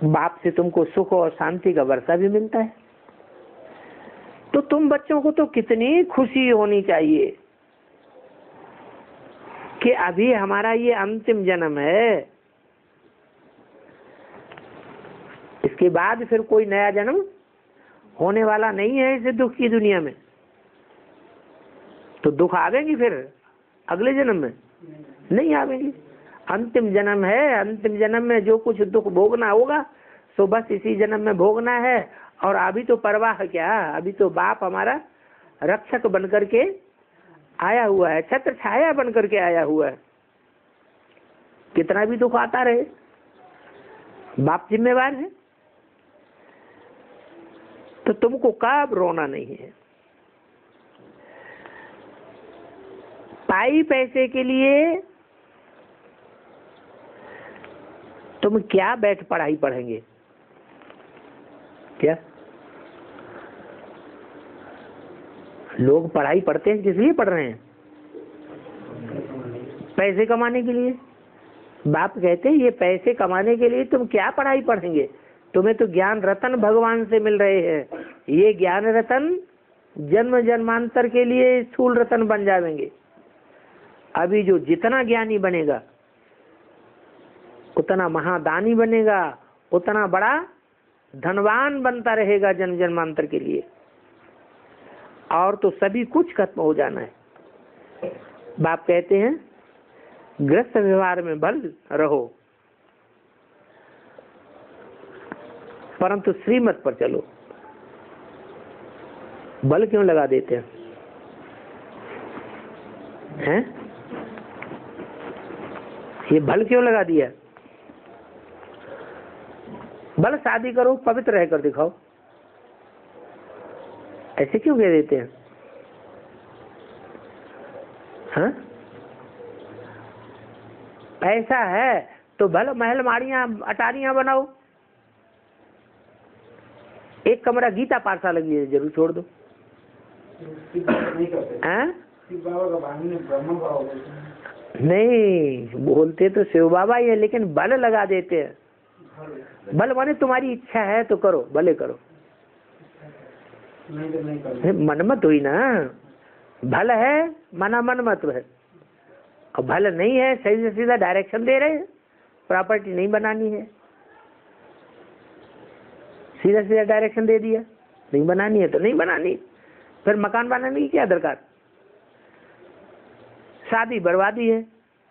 बाप से तुमको सुख और शांति का वर्षा भी मिलता है। तो तुम बच्चों को तो कितनी खुशी होनी चाहिए कि अभी हमारा ये अंतिम जन्म है, इसके बाद फिर कोई नया जन्म होने वाला नहीं है इस दुख की दुनिया में। तो दुख आवेंगी फिर अगले जन्म में? नहीं आवेंगी। अंतिम जन्म है, अंतिम जन्म में जो कुछ दुख भोगना होगा सो बस इसी जन्म में भोगना है। और अभी तो परवाह क्या, अभी तो बाप हमारा रक्षक बनकर के आया हुआ है, छत्र छाया बनकर के आया हुआ है। कितना भी दुख आता रहे बाप जिम्मेवार है। तो तुमको कब रोना नहीं है। पाई पैसे के लिए तुम क्या बैठ पढ़ाई पढ़ेंगे? क्या लोग पढ़ाई पढ़ते हैं किस लिए पढ़ रहे हैं? पैसे कमाने के लिए। बाप कहते हैं ये पैसे कमाने के लिए तुम क्या पढ़ाई पढ़ेंगे? तुम्हें तो ज्ञान रतन भगवान से मिल रहे हैं। ये ज्ञान रतन जन्म जन्मांतर के लिए स्थूल रतन बन जाएंगे। अभी जो जितना ज्ञानी बनेगा उतना महादानी बनेगा, उतना बड़ा धनवान बनता रहेगा जन्म जन्मांतर के लिए। और तो सभी कुछ खत्म हो जाना है। बाप कहते हैं गृहस्थ व्यवहार में बल रहो परंतु श्रीमत पर चलो। बल क्यों लगा देते हैं? ये बल क्यों लगा दिया? बल शादी करो, पवित्र रहकर दिखाओ, ऐसे क्यों कह देते हैं? हाँ? पैसा है तो भले महल माड़ियां अटारियां बनाओ, एक कमरा गीता पाठशाला लगी है जरूर छोड़ दो। नहीं बोलते तो शिव बाबा ही है, लेकिन बल लगा देते हैं। बल माने तुम्हारी इच्छा है तो करो, भले करो। मनमत हुई ना, भल है मना मनमत है, और भल नहीं है सही से सीधा डायरेक्शन दे रहे हैं प्रॉपर्टी नहीं बनानी है, सीधा सीधा डायरेक्शन दे दिया नहीं बनानी है तो नहीं बनानी। फिर मकान बनाने की क्या दरकार? शादी बर्बादी है,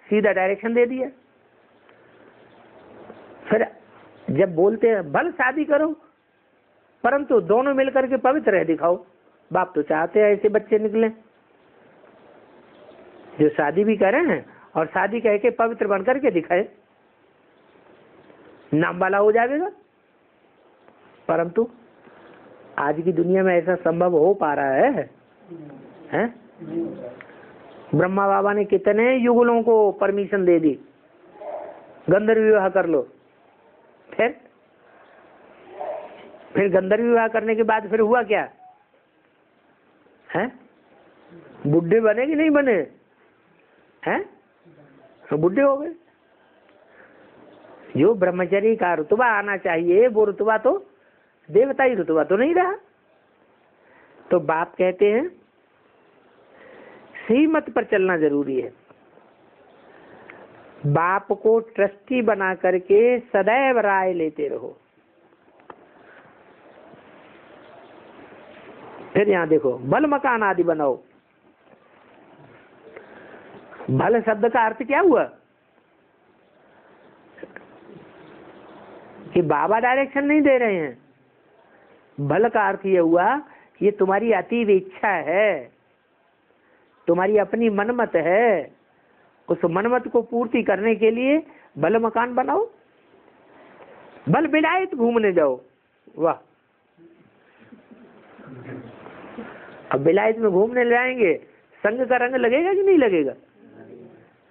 सीधा डायरेक्शन दे दिया। फिर जब बोलते हैं भल शादी करो परंतु दोनों मिलकर के पवित्र रह दिखाओ, बाप तो चाहते हैं ऐसे बच्चे निकले जो शादी भी करें और शादी कह के पवित्र बन करके दिखाए, नाम वाला हो जाएगा। परंतु आज की दुनिया में ऐसा संभव हो पा रहा है? ब्रह्मा बाबा ने कितने युगलों को परमिशन दे दी गंधर्व विवाह कर लो, फिर गंधर्व विवाह करने के बाद फिर हुआ क्या है? बुढ़े बने कि नहीं बने हैं? तो बुढ़े हो गए। जो ब्रह्मचर्य का रुतबा आना चाहिए वो रुतबा तो देवताई रुतबा तो नहीं रहा। तो बाप कहते हैं श्रीमत पर चलना जरूरी है। बाप को ट्रस्टी बना करके सदैव राय लेते रहो। फिर यहाँ देखो भल मकान आदि बनाओ। भल शब्द का अर्थ क्या हुआ कि बाबा डायरेक्शन नहीं दे रहे हैं। भल का अर्थ ये हुआ ये तुम्हारी अतीव इच्छा है, तुम्हारी अपनी मनमत है, उस मनमत को पूर्ति करने के लिए भल मकान बनाओ, भल विलायत घूमने जाओ। वाह, अब विलायत में घूमने जाएंगे संग का रंग लगेगा कि नहीं लगेगा?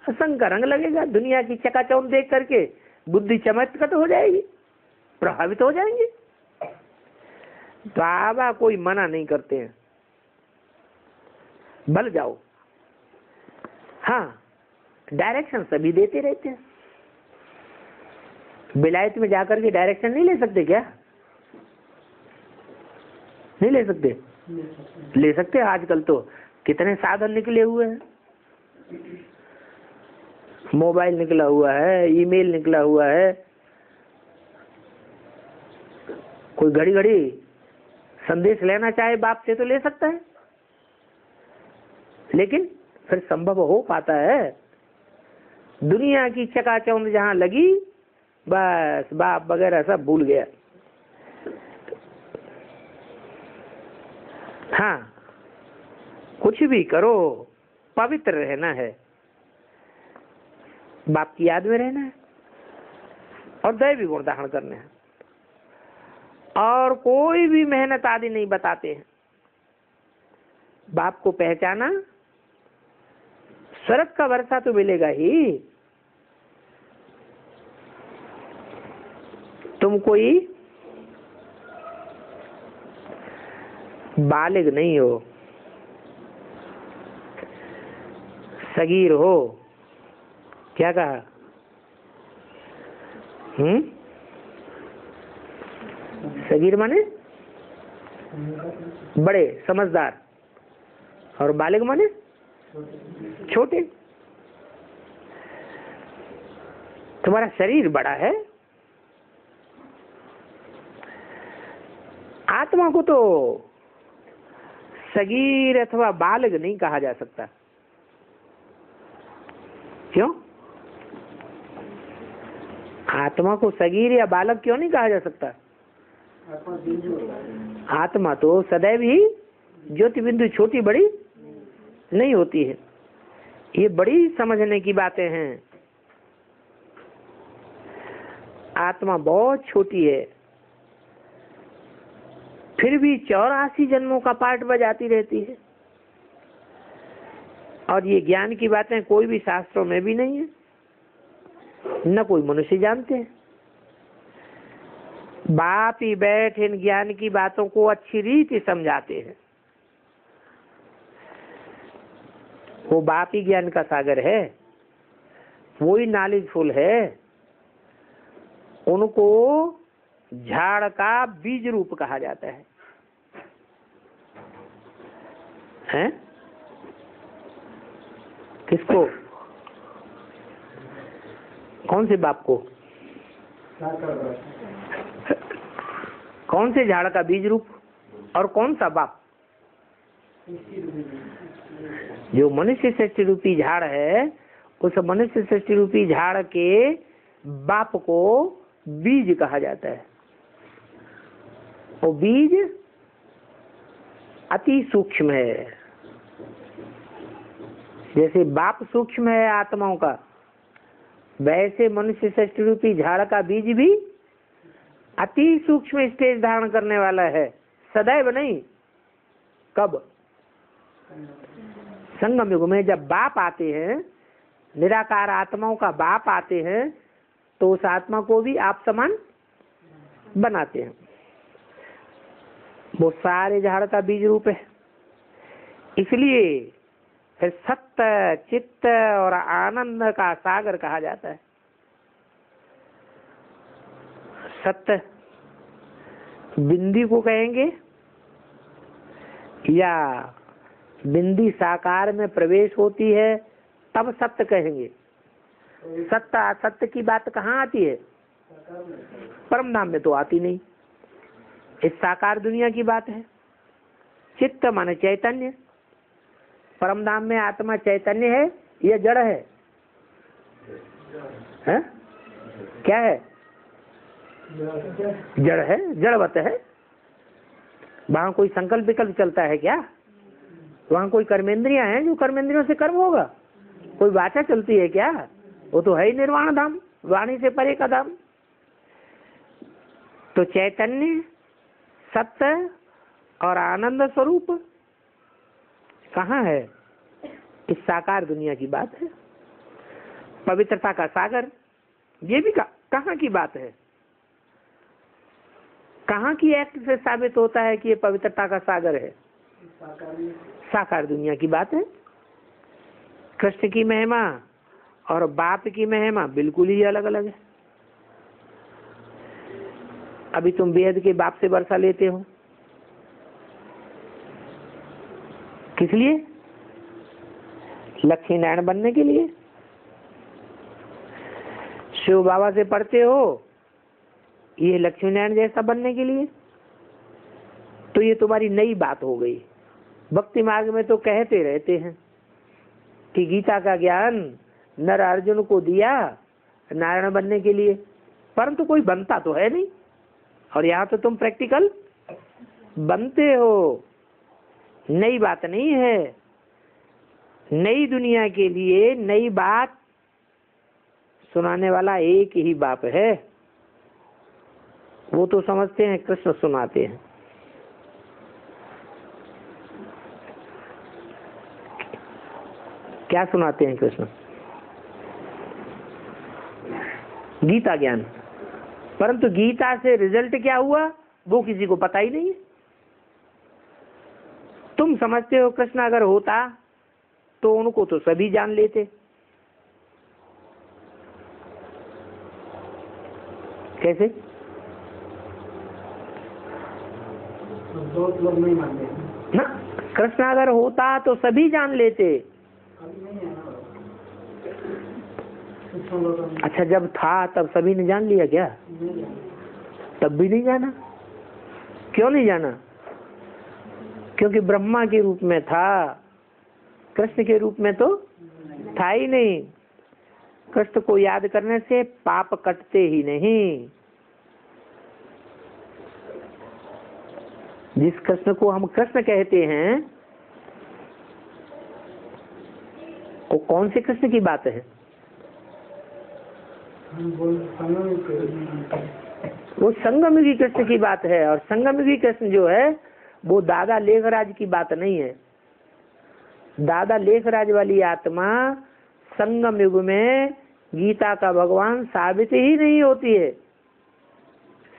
संग का रंग लगेगा। दुनिया की चकाचौंध देख करके बुद्धि चमत्कृत हो जाएगी, प्रभावित हो जाएंगे। बाबा कोई मना नहीं करते हैं, बल जाओ। हाँ, डायरेक्शन सभी देते रहते हैं। विलायत में जाकर के डायरेक्शन नहीं ले सकते क्या? नहीं ले सकते? ले सकते हैं। आजकल तो कितने साधन निकले हुए हैं। मोबाइल निकला हुआ है, ईमेल निकला हुआ है, कोई घड़ी घड़ी संदेश लेना चाहे बाप से तो ले सकता है। लेकिन फिर संभव हो पाता है? दुनिया की चकाचौंध जहां लगी, बस बाप वगैरह सब भूल गया। हाँ, कुछ भी करो, पवित्र रहना है, बाप की याद में रहना है और दैवी गुण धारण करने हैं। और कोई भी मेहनत आदि नहीं बताते हैं। बाप को पहचाना, स्वर्ग का वर्षा तो मिलेगा ही। तुम कोई बालिग नहीं हो, सगीर हो। क्या कहा? सगीर माने बड़े समझदार, और बालिग माने छोटे। तुम्हारा शरीर बड़ा है, आत्मा को तो सगीर अथवा बालक नहीं कहा जा सकता। क्यों? आत्मा को सगीर या बालक क्यों नहीं कहा जा सकता? आत्मा तो सदैव ही ज्योति बिंदु छोटी बड़ी नहीं होती है। ये बड़ी समझने की बातें हैं। आत्मा बहुत छोटी है, फिर भी 84 जन्मों का पाठ बजाती रहती है। और ये ज्ञान की बातें कोई भी शास्त्रों में भी नहीं है, न कोई मनुष्य जानते हैं। बाप ही बैठ इन ज्ञान की बातों को अच्छी रीति समझाते हैं। वो बाप ही ज्ञान का सागर है, वो ही नॉलेजफुल है। उनको झाड़ का बीज रूप कहा जाता है। हैं? किसको? कौन से बाप को? कौन से झाड़ का बीज रूप और कौन सा बाप? जो मनुष्य सृष्टि रूपी झाड़ है, उस मनुष्य सृष्टि रूपी झाड़ के बाप को बीज कहा जाता है। वो बीज अति सूक्ष्म है। जैसे बाप सूक्ष्म है आत्माओं का, वैसे मनुष्य सृष्टि रूपी झाड़ का बीज भी अति सूक्ष्म स्टेज धारण करने वाला है। सदैव नहीं, कब? संगम युग में जब बाप आते हैं, निराकार आत्माओं का बाप आते हैं, तो उस आत्मा को भी आप समान बनाते हैं। वो सारे झाड़ का बीज रूप है। इसलिए फिर सत्य, चित्त और आनंद का सागर कहा जाता है। सत्य बिंदी को कहेंगे या बिंदी साकार में प्रवेश होती है तब सत्य कहेंगे। सत्य असत्य की बात कहाँ आती है? परम धाम में तो आती नहीं। इस साकार दुनिया की बात है। चित्त माने चैतन्य। परम धाम में आत्मा चैतन्य है या जड़ है? हैं? क्या है? जड़ है, जड़वत है। वहां कोई संकल्प विकल्प चलता है क्या? वहां कोई कर्मेंद्रियां हैं जो कर्मेंद्रियों से कर्म होगा? कोई वाचा चलती है क्या? वो तो है ही निर्वाण धाम, वाणी से परे का धाम। तो चैतन्य, सत्य और आनंद स्वरूप कहाँ है? इस साकार दुनिया की बात है। पवित्रता का सागर, ये भी कहाँ की बात है? कहाँ की एक्ट से साबित होता है कि ये पवित्रता का सागर है? साकार दुनिया की बात है। कृष्ण की महिमा और बाप की महिमा बिल्कुल ही अलग अलग है। अभी तुम बेहद के बाप से वर्षा लेते हो, किस लिए? लक्ष्मी नारायण बनने के लिए। शिव बाबा से पढ़ते हो, ये लक्ष्मी नारायण जैसा बनने के लिए। तो ये तुम्हारी नई बात हो गई। भक्ति मार्ग में तो कहते रहते हैं कि गीता का ज्ञान नर अर्जुन को दिया नारायण बनने के लिए, परंतु कोई बनता तो है नहीं। और यहाँ तो तुम प्रैक्टिकल बनते हो। नई बात नहीं है। नई दुनिया के लिए नई बात सुनाने वाला एक ही बाप है। वो तो समझते हैं कृष्ण सुनाते हैं। क्या सुनाते हैं कृष्ण? गीता ज्ञान। परंतु गीता से रिजल्ट क्या हुआ वो किसी को पता ही नहीं है। तुम समझते हो कृष्ण अगर होता तो उनको तो सभी जान लेते। कैसे? बहुत लोग नहीं मानते ना, कृष्ण अगर होता तो सभी जान लेते। अच्छा, जब था तब सभी ने जान लिया क्या? तब भी नहीं जाना। क्यों नहीं जाना? क्योंकि ब्रह्मा के रूप में था, कृष्ण के रूप में तो था ही नहीं। कृष्ण को याद करने से पाप कटते ही नहीं। जिस कृष्ण को हम कृष्ण कहते हैं वो कौन से कृष्ण की बात है? वो संगमयुगी कृष्ण की बात है। और संगमयुगी कृष्ण जो है वो दादा लेखराज की बात नहीं है। दादा लेखराज वाली आत्मा संगम युग में गीता का भगवान साबित ही नहीं होती है।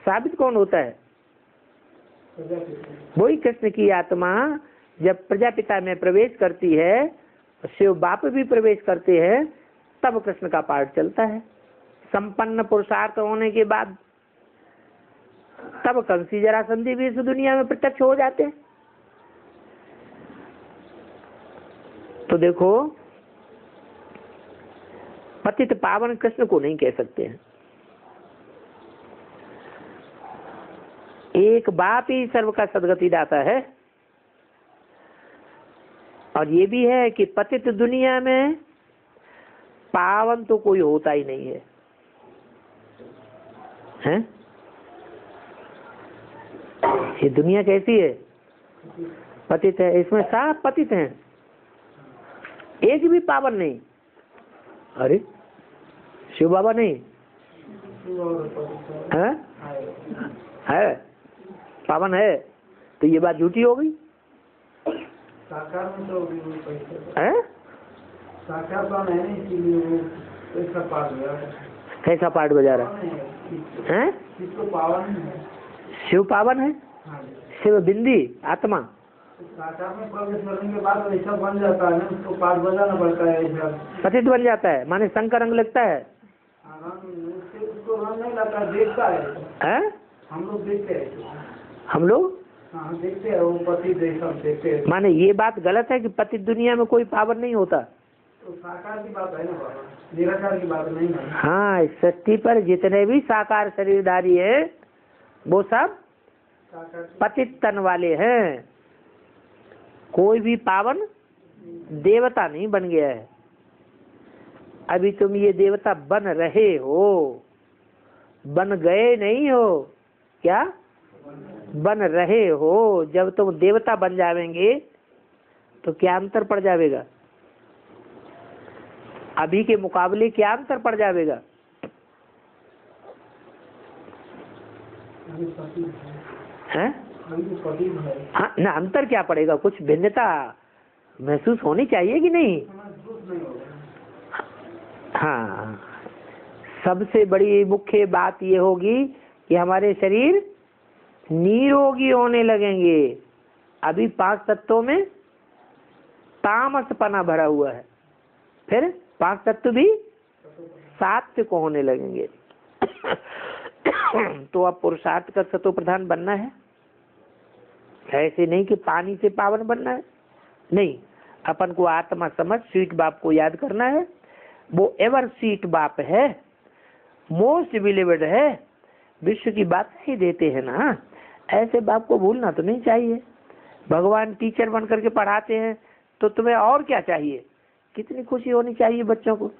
साबित कौन होता है? वही कृष्ण की आत्मा जब प्रजापिता में प्रवेश करती है, शिव बाप भी प्रवेश करते हैं, तब कृष्ण का पाठ चलता है। संपन्न पुरुषार्थ होने के बाद तब कंसी जरासंधी भी इस दुनिया में प्रत्यक्ष हो जाते हैं। तो देखो, पतित पावन कृष्ण को नहीं कह सकते हैं। एक बाप ही सर्व का सदगति दाता है। और ये भी है कि पतित दुनिया में पावन तो कोई होता ही नहीं है, हैं? ये दुनिया कैसी है? पतित है। इसमें सब पतित हैं, एक भी पावन नहीं। अरे शिव बाबा नहीं है? पावन है तो ये बात झूठी हो गई। साकार में तो है? साकार तो है नहीं, इसीलिए वो कैसा पाठ बजा रहा है। कैसा पाठ बजा रहा है? शिव पावन है। शिव पावन है। शिव बिंदी आत्मा। साकार में प्रवेश करने के बाद ऐसा बन जाता है ना, उसको पाठ बजाना पड़ता है। ऐसा पतित बन जाता है, माने शंकर रंग लगता है। उसको रंग नहीं लगता, देखता है। हम लोग देखते हैं। हम लोग देखते हैं, वो पति देखते हैं। माने ये बात गलत है कि पति दुनिया में कोई पावन नहीं होता। तो साकार की बात है ना बाबा, निराकार की बात नहीं है। हाँ, इस सृष्टि पर जितने भी साकार शरीरधारी है वो सब पतित तन वाले हैं। कोई भी पावन देवता नहीं बन गया है। अभी तुम ये देवता बन रहे हो, बन गए नहीं हो। क्या बन रहे हो? जब तुम देवता बन जावेंगे तो क्या अंतर पड़ जाएगा? अभी के मुकाबले क्या अंतर पड़ जाएगा? हैं? हाँ ना, अंतर क्या पड़ेगा? कुछ भिन्नता महसूस होनी चाहिए कि नहीं? हाँ, सबसे बड़ी मुख्य बात ये होगी कि हमारे शरीर निरोगी होने लगेंगे। अभी 5 तत्वों में तामसपना भरा हुआ है, फिर 5 तत्व भी सात्विक को होने लगेंगे। तो अब पुरुषार्थ का सतो प्रधान बनना है, ऐसे नहीं कि पानी से पावन बनना है, नहीं, अपन को आत्मा समझ स्वीट बाप को याद करना है। वो एवर स्वीट बाप है, मोस्ट बिलीवेड है, विश्व की बात ही देते हैं ना, ऐसे बाप को भूलना तो नहीं चाहिए। भगवान टीचर बन करके पढ़ाते हैं तो तुम्हें और क्या चाहिए, कितनी खुशी होनी चाहिए बच्चों को।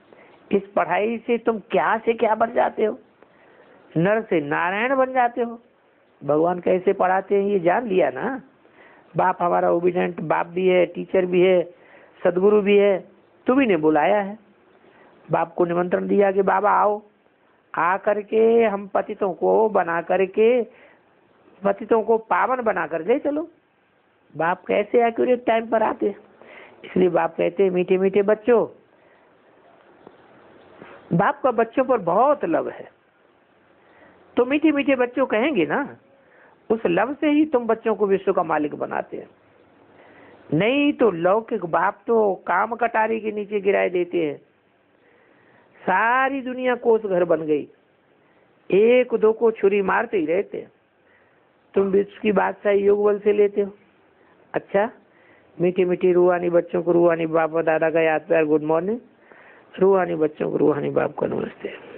इस पढ़ाई से तुम क्या से क्या बन जाते हो, नर से नारायण बन जाते हो। भगवान कैसे पढ़ाते हैं ये जान लिया ना। बाप हमारा ओबिडेंट बाप भी है, टीचर भी है, सदगुरु भी है, तुम्ही ने बुलाया है। बाप को निमंत्रण दिया कि बाबा आओ, आ करके हम पतितों को बना करके, पतितों को पावन बना कर दे चलो। बाप कैसे एक्यूरेट टाइम पर आते हैं, इसलिए बाप कहते हैं मीठे मीठे बच्चों। बाप का बच्चों पर बहुत लव है, तो मीठे मीठे बच्चों कहेंगे ना, उस लव से ही तुम बच्चों को विश्व का मालिक बनाते हैं। नहीं तो लौकिक बाप तो काम कटारी के नीचे गिराए देते हैं। सारी दुनिया कोस घर बन गई, एक दो को छुरी मारते ही रहते हैं। तुम विश्व की बादशाही योग बल से लेते हो। अच्छा, मीठी मीठी रूहानी बच्चों को रूहानी बाप दादा का याद प्यार गुड मॉर्निंग, रूहानी बच्चों को रूहानी बाप का नमस्ते।